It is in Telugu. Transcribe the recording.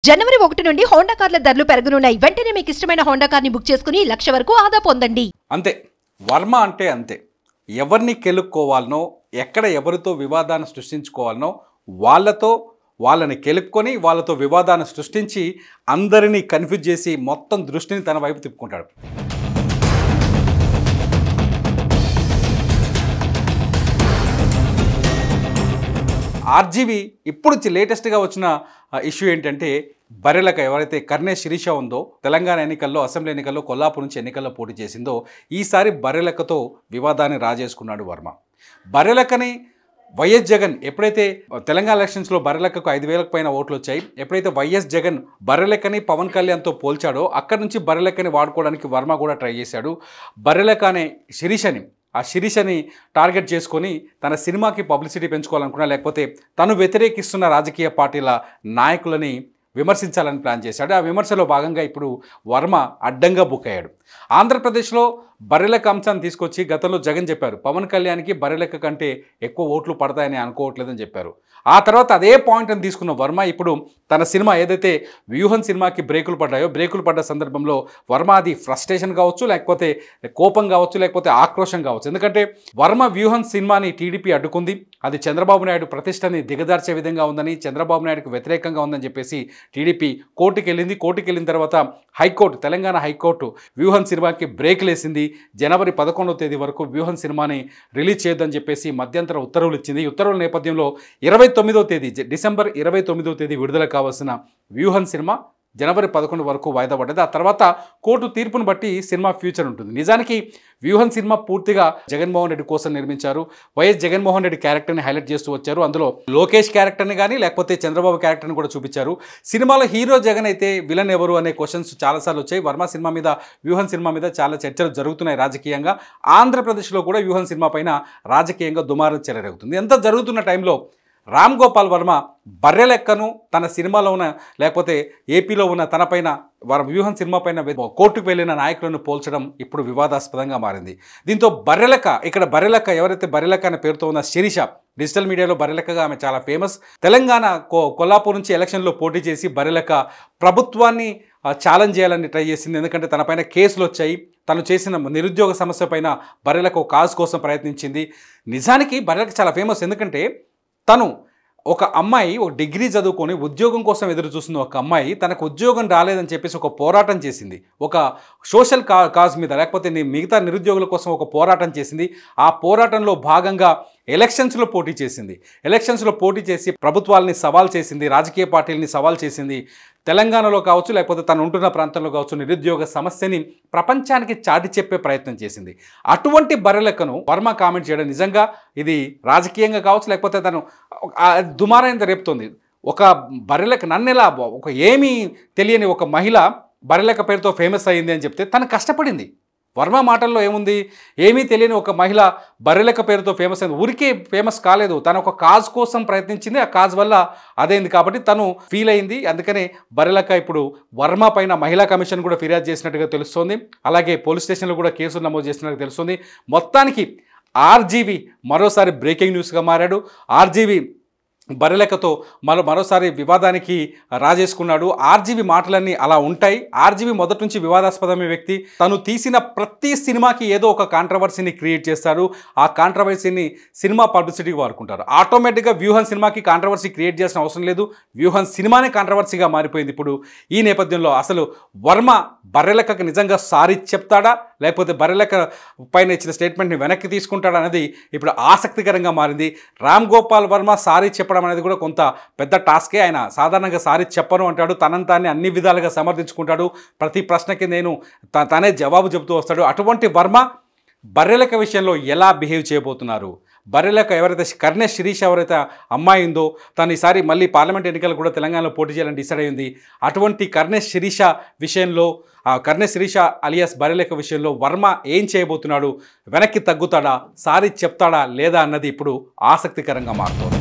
జనవరి 1 నుండి హోండా కార్ల ధరలు పెరగనున్నాయి. వెంటనే మీకు ఇష్టమైన హోండా కార్ని బుక్ చేసుకుని 1 లక్ష వరకు ఆదా పొందండి. అంతే వర్మ అంటే అంతే. ఎవరిని కెలుక్కోవాలనో, ఎక్కడ ఎవరితో వివాదాన్ని సృష్టించుకోవాలనో వాళ్ళని కెలుక్కొని వాళ్ళతో వివాదాన్ని సృష్టించి అందరినీ కన్ఫ్యూజ్ చేసి మొత్తం దృష్టిని తన వైపు తిప్పుకుంటాడు. ఆర్జీవి ఇప్పుడు లేటెస్ట్గా వచ్చిన ఇష్యూ ఏంటంటే, బర్రెలక ఎవరైతే కర్ణే శిరీష ఉందో, తెలంగాణ ఎన్నికల్లో, అసెంబ్లీ ఎన్నికల్లో కొల్లాపూర్ నుంచి ఎన్నికల్లో పోటీ చేసిందో, ఈసారి బర్రెలకతో వివాదాన్ని రాజేసుకున్నాడు వర్మ. బర్రెలకని వైఎస్ జగన్ ఎప్పుడైతే తెలంగాణ ఎలక్షన్స్లో బర్రెలకకు 5,000 పైన ఓట్లు వచ్చాయి, ఎప్పుడైతే వైఎస్ జగన్ బర్రెలకని పవన్ కళ్యాణ్తో పోల్చాడో అక్కడి నుంచి బర్రెలకని వాడుకోవడానికి వర్మ కూడా ట్రై చేశాడు. బర్రెలక అనే శిరీషని టార్గెట్ చేసుకొని తన సినిమాకి పబ్లిసిటీ పెంచుకోవాలనుకున్నా, లేకపోతే తను వ్యతిరేకిస్తున్న రాజకీయ పార్టీల నాయకులని విమర్శించాలని ప్లాన్ చేశాడు. ఆ విమర్శలో భాగంగా ఇప్పుడు వర్మ అడ్డంగా బుక్ అయ్యాడు. ఆంధ్రప్రదేశ్లో బర్రెలక అంశాన్ని తీసుకొచ్చి గతంలో జగన్ చెప్పారు, పవన్ కళ్యాణ్కి బర్రెలక కంటే ఎక్కువ ఓట్లు పడతాయని అనుకోవట్లేదని చెప్పారు. ఆ తర్వాత అదే పాయింట్ని తీసుకున్న వర్మ ఇప్పుడు తన సినిమా ఏదైతే వ్యూహన్ సినిమాకి బ్రేకులు పడ్డ సందర్భంలో వర్మ అది ఫ్రస్ట్రేషన్ కావచ్చు, లేకపోతే కోపం కావచ్చు, లేకపోతే ఆక్రోషం కావచ్చు. ఎందుకంటే వర్మ వ్యూహన్ సినిమాని టీడీపీ అడ్డుకుంది, అది చంద్రబాబు నాయుడు ప్రతిష్టని దిగదార్చే విధంగా ఉందని, చంద్రబాబు నాయుడుకు వ్యతిరేకంగా ఉందని చెప్పేసి టీడీపీ కోర్టుకి వెళ్ళిన తర్వాత తెలంగాణ హైకోర్టు వ్యూహన్ సినిమాకి బ్రేకులు వేసింది. జనవరి 11వ తేదీ వరకు వ్యూహన్ సినిమాని రిలీజ్ చేయొద్దని చెప్పేసి మధ్యంతర ఉత్తర్వులు ఇచ్చింది. ఈ ఉత్తర్వుల నేపథ్యంలో డిసెంబర్ 29వ తేదీ విడుదల కావాల్సిన వ్యూహన్ సినిమా జనవరి 11 వరకు వాయిదా పడ్డది. ఆ తర్వాత కోర్టు తీర్పును బట్టి సినిమా ఫ్యూచర్ ఉంటుంది. నిజానికి వ్యూహన్ సినిమా పూర్తిగా జగన్మోహన్ రెడ్డి కోసం నిర్మించారు. వైఎస్ జగన్మోహన్ రెడ్డి క్యారెక్టర్ని హైలైట్ చేస్తూ వచ్చారు. అందులో లోకేష్ క్యారెక్టర్ని కానీ, లేకపోతే చంద్రబాబు క్యారెక్టర్ని కూడా చూపించారు. సినిమాలో హీరో జగన్ అయితే విలన్ ఎవరు అనే క్వశ్చన్స్ చాలాసార్లు వచ్చాయి. వర్మ సినిమా మీద, వ్యూహన్ సినిమా మీద చాలా చర్చలు జరుగుతున్నాయి రాజకీయంగా. ఆంధ్రప్రదేశ్లో కూడా వ్యూహన్ సినిమా పైన రాజకీయంగా దుమారం చెలరేగుతుంది. ఎంత జరుగుతున్న టైంలో రామ్ గోపాల్ వర్మ బర్రెలెక్కను తన సినిమాలో ఉన్న, లేకపోతే ఏపీలో ఉన్న తనపైన వ్యూహన్ సినిమా పైన కోర్టుకు వెళ్ళిన నాయకులను పోల్చడం ఇప్పుడు వివాదాస్పదంగా మారింది. దీంతో బర్రెలెక్క ఎవరైతే బర్రెలెక్క అనే పేరుతో ఉన్న శిరీష, డిజిటల్ మీడియాలో బర్రెలెక్కగా ఆమె చాలా ఫేమస్. తెలంగాణ కొల్లాపూర్ నుంచి ఎలక్షన్లో పోటీ చేసి బర్రెలెక్క ప్రభుత్వాన్ని ఛాలెంజ్ చేయాలని ట్రై చేసింది. ఎందుకంటే తనపైన కేసులు వచ్చాయి. తను చేసిన నిరుద్యోగ సమస్య పైన బర్రెలెక్క కాజ్ కోసం ప్రయత్నించింది. నిజానికి బర్రెలెక్క చాలా ఫేమస్. ఎందుకంటే తను ఒక అమ్మాయి ఒక డిగ్రీ చదువుకొని ఉద్యోగం కోసం ఎదురు చూస్తున్న ఒక అమ్మాయి తనకు ఉద్యోగం రాలేదని చెప్పేసి ఒక పోరాటం చేసింది. ఒక సోషల్ కాజ్ మీద, లేకపోతే మిగతా నిరుద్యోగుల కోసం ఒక పోరాటం చేసింది. ఆ పోరాటంలో భాగంగా ఎలక్షన్స్లో పోటీ చేసి ప్రభుత్వాలని సవాల్ చేసింది, రాజకీయ పార్టీలని సవాల్ చేసింది. తెలంగాణలో కావచ్చు, లేకపోతే తను ఉంటున్న ప్రాంతంలో కావచ్చు, నిరుద్యోగ సమస్యని ప్రపంచానికి చాటి చెప్పే ప్రయత్నం చేసింది. అటువంటి బర్రెలెక్కను వర్మ కామెంట్ చేయడం నిజంగా ఇది రాజకీయంగా కావచ్చు, లేకపోతే తను దుమారాన్ని రేపుతోంది. ఒక బర్రెలెక్క నన్నెలా ఒక ఏమీ తెలియని ఒక మహిళ బర్రెలెక్క పేరుతో ఫేమస్ అయ్యింది అని చెప్తే తను కష్టపడింది. వర్మ మాటల్లో ఏముంది? ఏమీ తెలియని ఒక మహిళ బర్రెలెక్క పేరుతో ఫేమస్ అయింది. ఊరికే ఫేమస్ కాలేదు, తను ఒక కాజ్ కోసం ప్రయత్నించింది. ఆ కాజ్ వల్ల అదైంది కాబట్టి తను ఫీల్ అయింది. అందుకనే బర్రెలెక్క ఇప్పుడు వర్మ పైన మహిళా కమిషన్ కూడా ఫిర్యాదు చేసినట్టుగా తెలుస్తోంది. అలాగే పోలీస్ స్టేషన్లో కూడా కేసులు నమోదు చేసినట్టుగా తెలుస్తుంది. మొత్తానికి ఆర్జీవి మరోసారి బ్రేకింగ్ న్యూస్గా మారాడు. ఆర్జీవి బర్రెలెక్కతో మరోసారి వివాదానికి రాజేసుకున్నాడు. ఆర్జీవి మాటలన్నీ అలా ఉంటాయి. ఆర్జీవి మొదటి నుంచి వివాదాస్పదమైన వ్యక్తి. తను తీసిన ప్రతి సినిమాకి ఏదో ఒక కాంట్రవర్సీని క్రియేట్ చేస్తారు. ఆ కాంట్రవర్సీని సినిమా పబ్లిసిటీకి వాడుకుంటారు. ఆటోమేటిక్గా వ్యూహన్ సినిమాకి కాంట్రవర్సీ క్రియేట్ చేసిన అవసరం లేదు. వ్యూహన్ సినిమానే కాంట్రవర్సీగా మారిపోయింది ఇప్పుడు. ఈ నేపథ్యంలో అసలు వర్మ బర్రెలెక్కకి నిజంగా సారీ చెప్తాడా, లేకపోతే బర్రెలెక్క పైన ఇచ్చిన స్టేట్మెంట్ని వెనక్కి తీసుకుంటాడా అనేది ఇప్పుడు ఆసక్తికరంగా మారింది. రామ్ గోపాల్ వర్మ సారీ చెప్పడం అనేది కూడా కొంత పెద్ద టాస్కే. ఆయన సాధారణంగా సారీ చెప్పను అంటాడు, తనంతాన్ని అన్ని విధాలుగా సమర్థించుకుంటాడు. ప్రతి ప్రశ్నకి తనే జవాబు చెబుతూ వస్తాడు. అటువంటి వర్మ బర్రెలెక్క విషయంలో ఎలా బిహేవ్ చేయబోతున్నారు? బర్రెలెక్క ఎవరైతే కర్ణే శిరీష ఎవరైతే అమ్మాయి ఉందో, తను ఈసారి మళ్ళీ పార్లమెంట్ ఎన్నికలు కూడా తెలంగాణలో పోటీ చేయాలని డిసైడ్ అయింది. అటువంటి కర్ణే శిరీష అలియాస్ బర్రెలెక్క విషయంలో వర్మ ఏం చేయబోతున్నాడు? వెనక్కి తగ్గుతాడా, సారీ చెప్తాడా లేదా అన్నది ఇప్పుడు ఆసక్తికరంగా మారుతోంది.